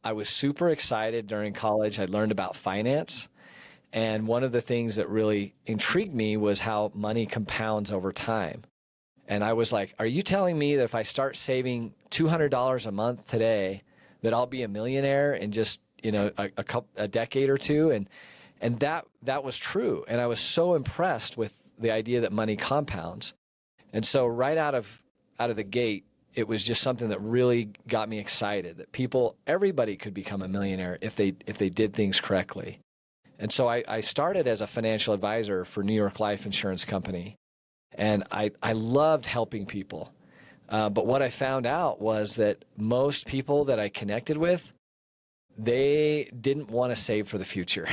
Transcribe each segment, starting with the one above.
I was super excited during college. I learned about finance. And one of the things that really intrigued me was how money compounds over time. And I was like, are you telling me that if I start saving $200 a month today, that I'll be a millionaire in just, a decade or two? And that was true. And I was so impressed with the idea that money compounds. And so right out of the gate, it was just something that really got me excited that everybody could become a millionaire if they did things correctly. And so I started as a financial advisor for New York Life Insurance Company. And I loved helping people. But what I found out was that most people that I connected with, they didn't want to save for the future.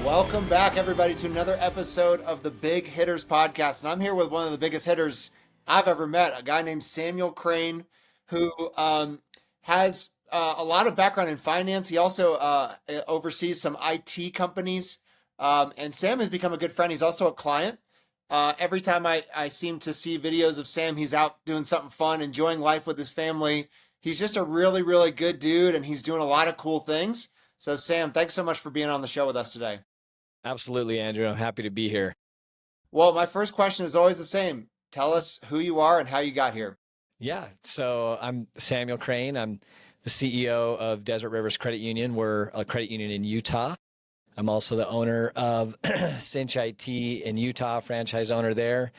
Welcome back, everybody, to another episode of the Big Hitters Podcast. And I'm here with one of the biggest hitters I've ever met, a guy named Samuel Crane, who has a lot of background in finance. He also oversees some IT companies. And Sam has become a good friend. He's also a client. Every time I seem to see videos of Sam, he's out doing something fun, enjoying life with his family. He's just a really, really good dude, and he's doing a lot of cool things. So, Sam, thanks so much for being on the show with us today. Absolutely, Andrew. I'm happy to be here. Well, my first question is always the same. Tell us who you are and how you got here. Yeah, so I'm Samuel Crane. I'm the CEO of Desert Rivers Credit Union. We're a credit union in Utah. I'm also the owner of Cinch IT in Utah, franchise owner there.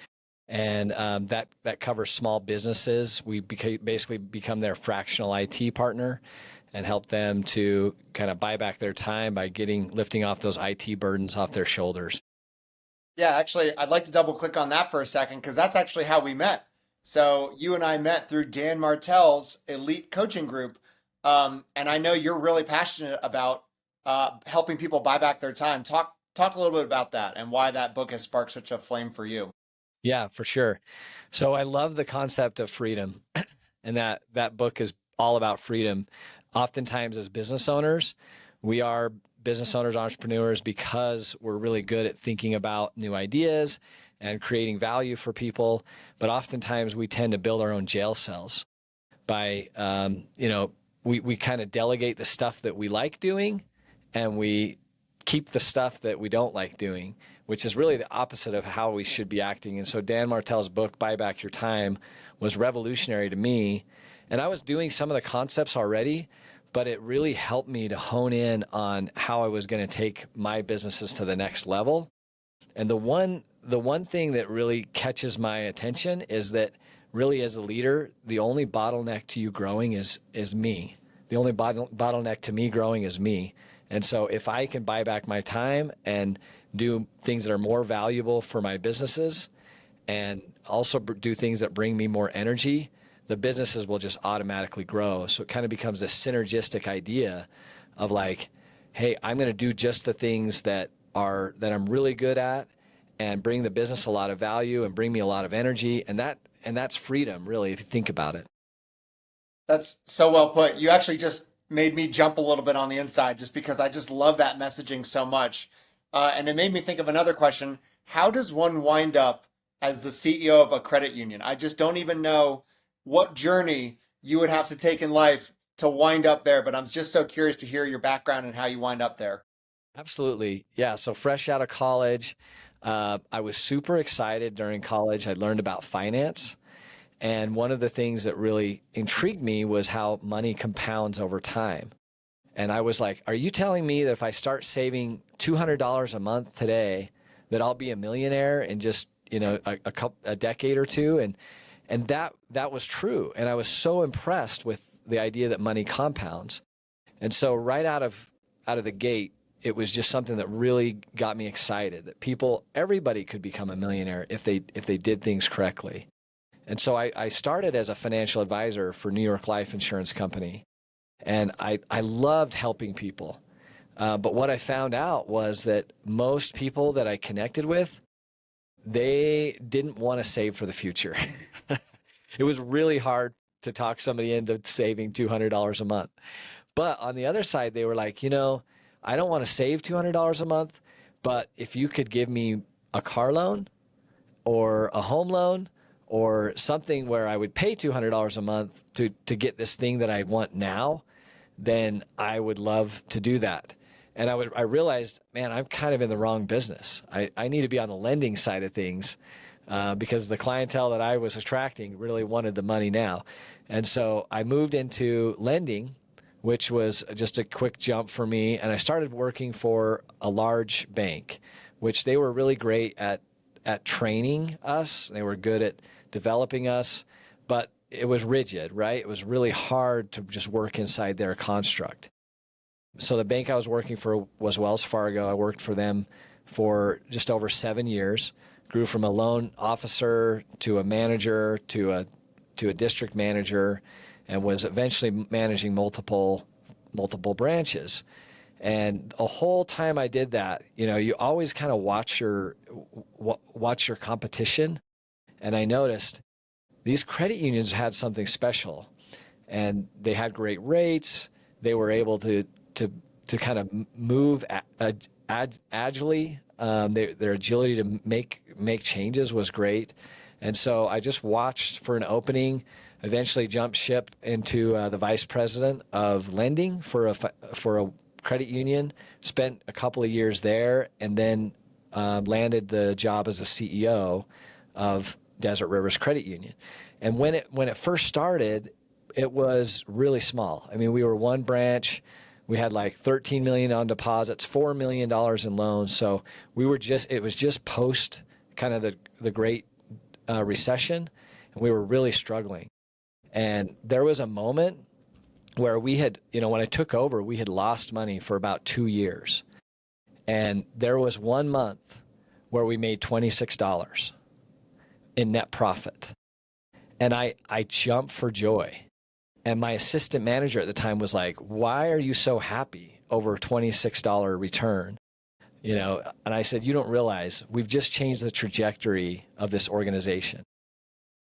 And that covers small businesses. We basically become their fractional IT partner and help them to kind of buy back their time by lifting off those IT burdens off their shoulders. Yeah, actually, I'd like to double click on that for a second because that's actually how we met. So you and I met through Dan Martell's elite coaching group. And I know you're really passionate about helping people buy back their time. Talk a little bit about that and why that book has sparked such a flame for you. Yeah, for sure. So I love the concept of freedom, and that book is all about freedom. Oftentimes as business owners, we are business owners, entrepreneurs, because we're really good at thinking about new ideas and creating value for people. But oftentimes we tend to build our own jail cells by, we kind of delegate the stuff that we like doing and we keep the stuff that we don't like doing, which is really the opposite of how we should be acting. And so Dan Martell's book, Buy Back Your Time, was revolutionary to me. And I was doing some of the concepts already, but it really helped me to hone in on how I was going to take my businesses to the next level. And the one thing that really catches my attention is that really as a leader, the only bottleneck to you growing is me. The only bottleneck to me growing is me. And so if I can buy back my time and do things that are more valuable for my businesses and also do things that bring me more energy, the businesses will just automatically grow. So it kind of becomes this synergistic idea of like, hey, I'm going to do just the things that I'm really good at and bring the business a lot of value and bring me a lot of energy. And that's freedom, really, if you think about it. That's so well put. You actually just made me jump a little bit on the inside just because I just love that messaging so much. And it made me think of another question. How does one wind up as the CEO of a credit union? I just don't even know what journey you would have to take in life to wind up there, but I'm just so curious to hear your background and how you wind up there. Absolutely. Yeah. So fresh out of college, I was super excited during college. I learned about finance. And one of the things that really intrigued me was how money compounds over time. And I was like, are you telling me that if I start saving $200 a month today, that I'll be a millionaire in just, a decade or two? And that was true. And I was so impressed with the idea that money compounds. And so right out of the gate, it was just something that really got me excited that everybody could become a millionaire if they did things correctly. And so I started as a financial advisor for New York Life Insurance Company. And I loved helping people. But what I found out was that most people that I connected with, they didn't want to save for the future. It was really hard to talk somebody into saving $200 a month. But on the other side, they were like, I don't want to save $200 a month, but if you could give me a car loan or a home loan or something where I would pay $200 a month to get this thing that I want now, then I would love to do that. And I realized, man, I'm kind of in the wrong business. I need to be on the lending side of things because the clientele that I was attracting really wanted the money now. And so I moved into lending, which was just a quick jump for me. And I started working for a large bank, which they were really great at training us. They were good at developing us, but it was rigid, right? It was really hard to just work inside their construct. So the bank I was working for was Wells Fargo. I worked for them for just over 7 years, grew from a loan officer to a manager to a district manager, and was eventually managing multiple branches. And the whole time I did that, you always kind of watch your competition. And I noticed these credit unions had something special, and they had great rates. They were able to kind of move agilely. Their agility to make changes was great. And so I just watched for an opening, eventually jumped ship into the vice president of lending for a credit union, spent a couple of years there, and then landed the job as the CEO of Desert Rivers Credit Union. And when it first started, it was really small. I mean, we were one branch. We had like 13 million on deposits, $4 million in loans. So it was just post kind of the Great Recession, and we were really struggling. And there was a moment where we had, when I took over, we had lost money for about 2 years. And there was 1 month where we made $26 in net profit. And I jumped for joy. And my assistant manager at the time was like, "Why are you so happy over a $26 return?" And I said, "You don't realize we've just changed the trajectory of this organization.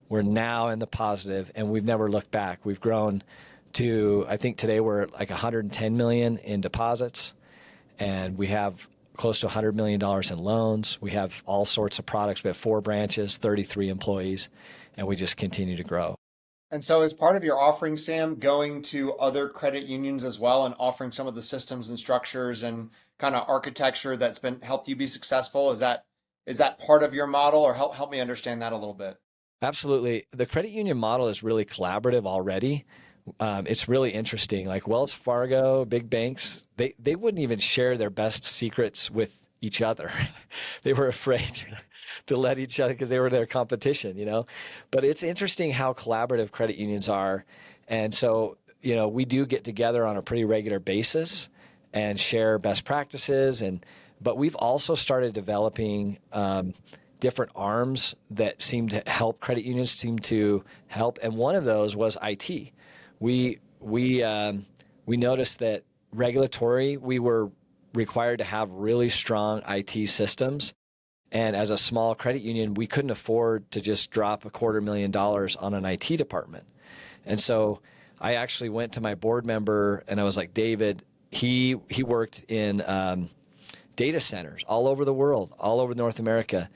We're now in the positive, and we've never looked back. We've grown to, I think today we're at like 110 million in deposits, and we have close to $100 million in loans. We have all sorts of products. We have 4 branches, 33 employees, and we just continue to grow." And so as part of your offering, Sam, going to other credit unions as well and offering some of the systems and structures and kind of architecture that's helped you be successful, is that part of your model, or help me understand that a little bit? Absolutely. The credit union model is really collaborative already. It's really interesting. Like Wells Fargo, big banks, they wouldn't even share their best secrets with each other. They were afraid to let each other because they were their competition. But it's interesting how collaborative credit unions are. And so, we do get together on a pretty regular basis and share best practices. But we've also started developing different arms that seem to help credit unions, seem to help. And one of those was IT. We noticed that we were required to have really strong IT systems. And as a small credit union, we couldn't afford to just drop $250,000 on an IT department. And so I actually went to my board member and I was like, David, he worked in data centers all over the world, all over North America.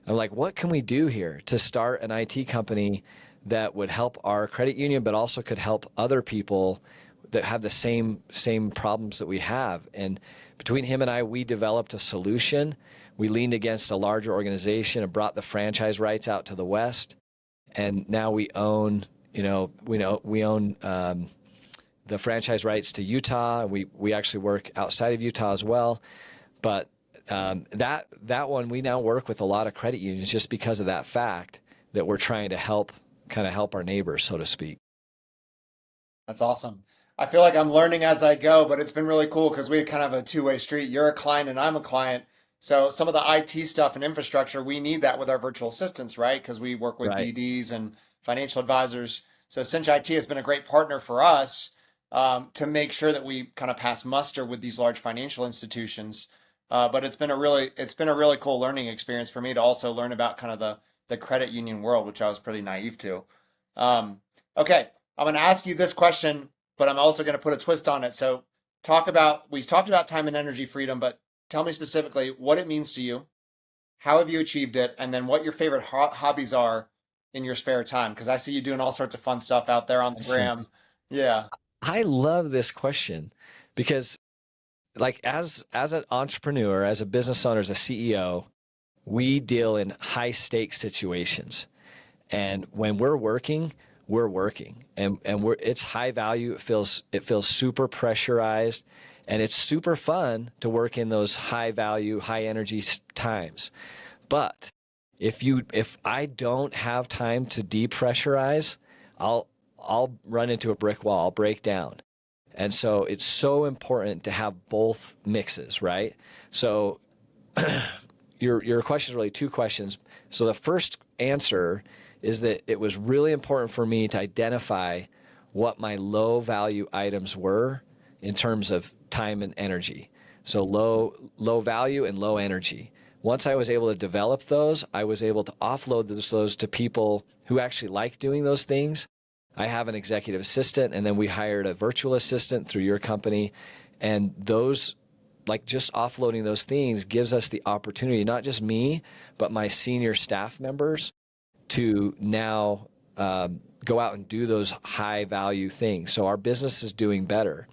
I'm like, what can we do here to start an IT company that would help our credit union, but also could help other people that have the same problems that we have? And between him and I, we developed a solution. We leaned against a larger organization and brought the franchise rights out to the West. And now we own, we own the franchise rights to Utah. We actually work outside of Utah as well. But that one, we now work with a lot of credit unions just because of that fact that we're trying to help our neighbors, so to speak. That's awesome. I feel like I'm learning as I go, but it's been really cool because we kind of have a two-way street. You're a client and I'm a client. So some of the IT stuff and infrastructure, we need that with our virtual assistants, right? Because we work with Right. BDs and financial advisors. So Cinch IT has been a great partner for us to make sure that we kind of pass muster with these large financial institutions. But it's been a really cool learning experience for me to also learn about kind of the credit union world, which I was pretty naive to. Okay. I'm going to ask you this question, but I'm also going to put a twist on it. So we talked about time and energy freedom, but tell me specifically what it means to you. How have you achieved it? And then what your favorite hobbies are in your spare time? Because I see you doing all sorts of fun stuff out there on the Awesome. gram. Yeah. I love this question because like as an entrepreneur, as a business owner, as a CEO, we deal in high stakes situations. And when we're working and it's high value. It feels super pressurized, and it's super fun to work in those high value, high energy times. But if I don't have time to depressurize, I'll I'll run into a brick wall, I'll break down. And so it's so important to have both mixes, right? So your question is really two questions. So the first answer is that it was really important for me to identify what my low value items were in terms of time and energy. So low value and low energy. Once I was able to develop those, I was able to offload those to people who actually like doing those things. I have an executive assistant, and then we hired a virtual assistant through your company. And those, like just offloading those things, gives us the opportunity, not just me, but my senior staff members, to now go out and do those high value things. So our business is doing better.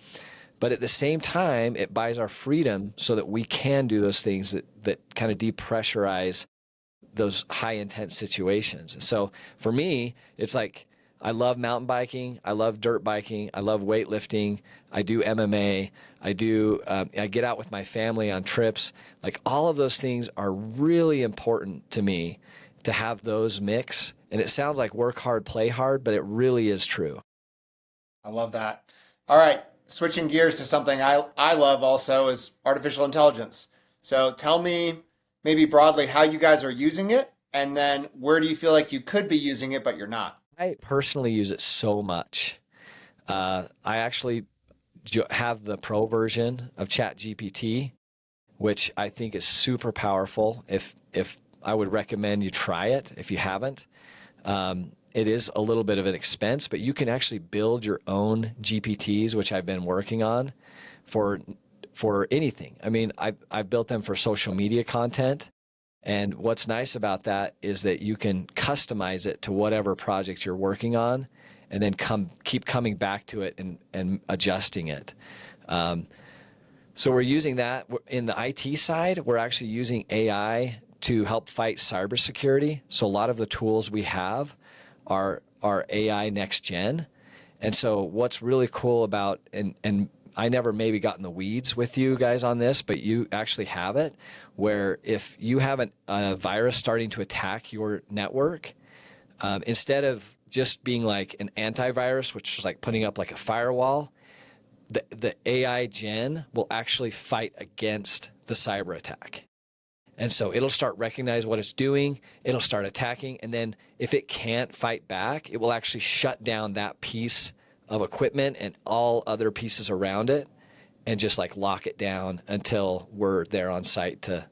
But at the same time, it buys our freedom so that we can do those things that kind of depressurize those high intense situations. So for me, it's like I love mountain biking, I love dirt biking, I love weightlifting, I do MMA, I get out with my family on trips. Like all of those things are really important to me to have those mix. And it sounds like work hard, play hard, but it really is true. I love that. All right, switching gears to something I love also is artificial intelligence. So tell me maybe broadly how you guys are using it, and then where do you feel like you could be using it, but you're not? I personally use it so much. I actually have the pro version of ChatGPT, which I think is super powerful. If I would recommend you try it if you haven't. It is a little bit of an expense, but you can actually build your own GPTs, which I've been working on for anything. I mean, I've built them for social media content. And what's nice about that is that you can customize it to whatever project you're working on, and then keep coming back to it and adjusting it. Um, so we're using that in the IT side. We're actually using AI to help fight cybersecurity. So a lot of the tools we have are AI next gen. And so what's really cool about, and I never maybe got in the weeds with you guys on this, but you actually have it, where if you have a virus starting to attack your network, instead of just being like an antivirus, which is like putting up like a firewall, the AI gen will actually fight against the cyber attack. And so it'll start recognize what it's doing, it'll start attacking, and then if it can't fight back, it will actually shut down that piece of equipment and all other pieces around it, and just like lock it down until we're there on site to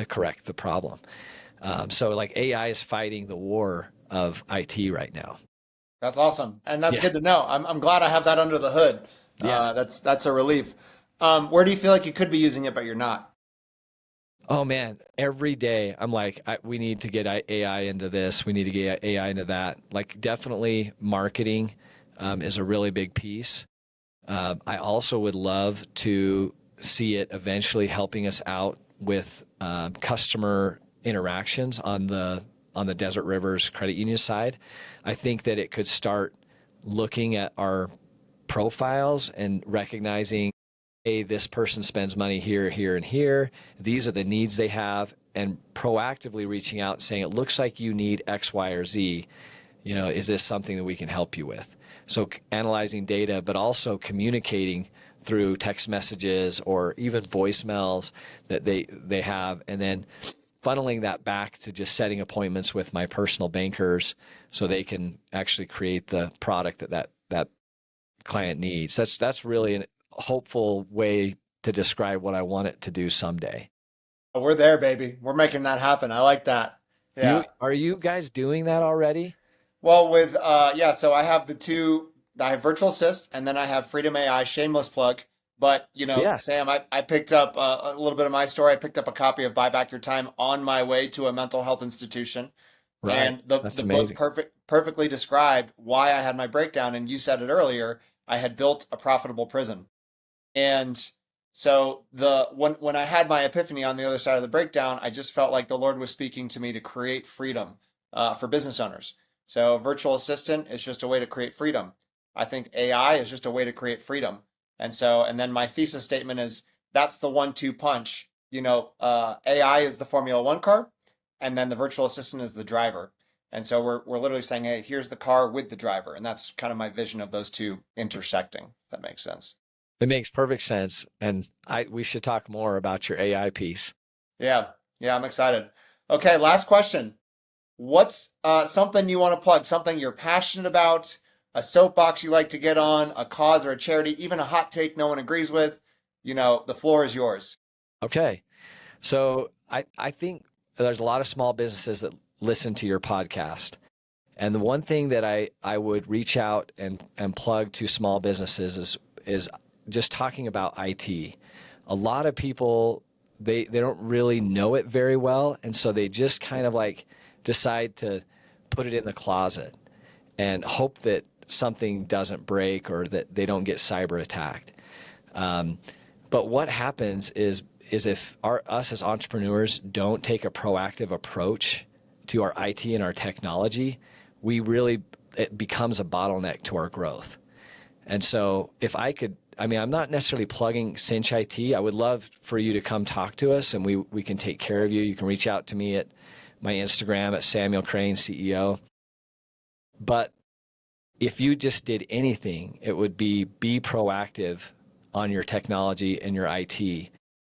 correct the problem. So like AI is fighting the war of IT right now. That's awesome, and that's Yeah. good to know. I'm glad I have that under the hood. Yeah. That's a relief. Where do you feel like you could be using it, but you're not? Oh man, every day I'm like, we need to get AI into this. We need to get AI into that. Like definitely marketing is a really big piece. I also would love to see it eventually helping us out with customer interactions on the Desert Rivers Credit Union side. I think that it could start looking at our profiles and recognizing, hey, this person spends money here, here, and here. These are the needs they have, and proactively reaching out and saying, it looks like you need X, Y, or Z. Is this something that we can help you with? So analyzing data, but also communicating through text messages or even voicemails that they have, and then funneling that back to just setting appointments with my personal bankers so they can actually create the product that client needs. That's really a hopeful way to describe what I want it to do someday. We're there, baby. We're making that happen. I like that. You Yeah. are you guys doing that already? Well, with yeah, so I have the two. I have Virtual Assist, and then I have Freedom AI, shameless plug. But, Yeah, Sam, I picked up a little bit of my story. I picked up a copy of Buy Back Your Time on my way to a mental health institution. right. And the, That's the book amazing. perfectly described why I had my breakdown. And you said it earlier, I had built a profitable prison. And so when I had my epiphany on the other side of the breakdown, I just felt like the Lord was speaking to me to create freedom for business owners. So virtual assistant is just a way to create freedom. I think AI is just a way to create freedom. And then my thesis statement is that's the 1-2 punch. AI is the Formula One car, and then the virtual assistant is the driver. And so we're literally saying, hey, here's the car with the driver, and that's kind of my vision of those two intersecting. If that makes sense. It makes perfect sense. And we should talk more about your AI piece. Yeah, yeah, I'm excited. Okay, last question. What's something you want to plug? Something you're passionate about? A soapbox you like to get on? A cause or a charity? Even a hot take no one agrees with? The floor is yours. Okay. So I think there's a lot of small businesses that listen to your podcast. And the one thing that I would reach out and plug to small businesses is just talking about IT. A lot of people they don't really know it very well, and so they just kind of like decide to put it in the closet and hope that something doesn't break or that they don't get cyber attacked. But what happens is if us as entrepreneurs don't take a proactive approach to our IT and our technology, it becomes a bottleneck to our growth. And so if I could, I mean, I'm not necessarily plugging Cinch IT. I would love for you to come talk to us and we can take care of you. You can reach out to me at my Instagram at Samuel Crane CEO. But if you just did anything, it would be proactive on your technology and your IT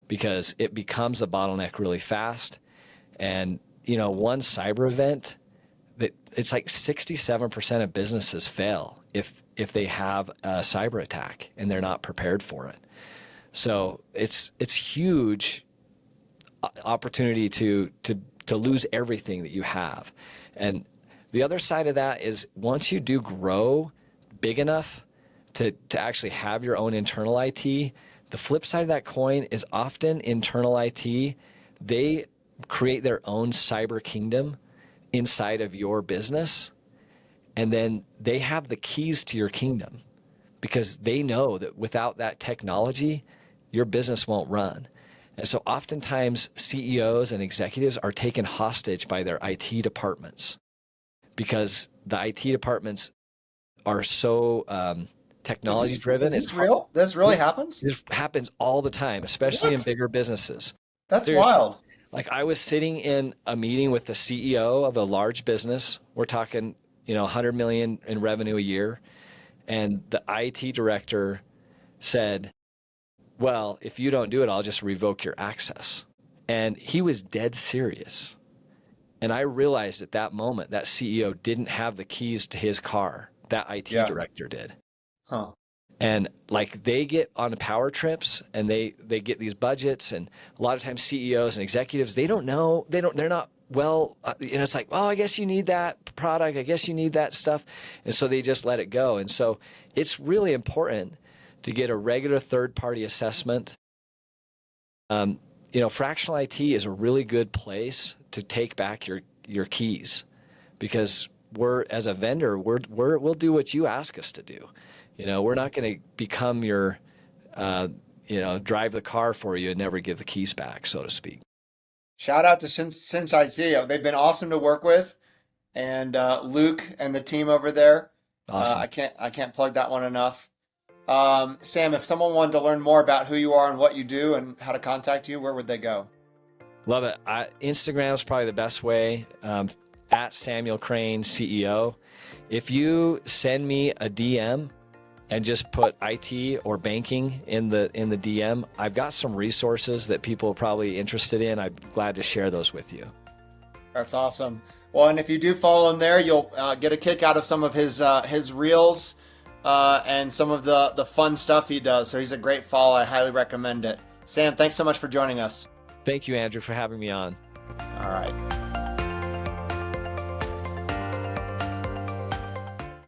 because it becomes a bottleneck really fast. And, one cyber event, that it's like 67% of businesses fail if they have a cyber attack and they're not prepared for it. So it's huge opportunity to lose everything that you have. And the other side of that is once you do grow big enough to actually have your own internal IT, the flip side of that coin is often internal IT, they create their own cyber kingdom inside of your business, and then they have the keys to your kingdom because they know that without that technology, your business won't run. And so oftentimes CEOs and executives are taken hostage by their IT departments because the IT departments are so technology driven. Is this real? This really happens? This happens all the time, especially in What? bigger businesses. That's Seriously. wild. Like I was sitting in a meeting with the CEO of a large business. We're talking, 100 million in revenue a year. And the IT director said, well, if you don't do it, I'll just revoke your access. And he was dead serious. And I realized at that moment that CEO didn't have the keys to his car. That IT Yeah. director did. Huh. And like they get on power trips and they get these budgets, and a lot of times CEOs and executives, they don't know, they're not well, and it's like, oh, I guess you need that product. I guess you need that stuff. And so they just let it go. And so it's really important to get a regular third-party assessment. Fractional IT is a really good place to take back your keys because as a vendor, we'll do what you ask us to do. We're not going to become your, drive the car for you and never give the keys back, so to speak. Shout out to Cinch IT. They've been awesome to work with, and Luke and the team over there. Awesome. I can't plug that one enough. Sam, if someone wanted to learn more about who you are and what you do and how to contact you, where would they go? Love it. Instagram is probably the best way. At Samuel Crane CEO. If you send me a DM and just put IT or banking in the DM, I've got some resources that people are probably interested in. I'm glad to share those with you. That's awesome. Well, and if you do follow him there, you'll get a kick out of some of his reels and some of the fun stuff he does. So he's a great follow. I highly recommend it. Sam, thanks so much for joining us. Thank you, Andrew, for having me on. All right.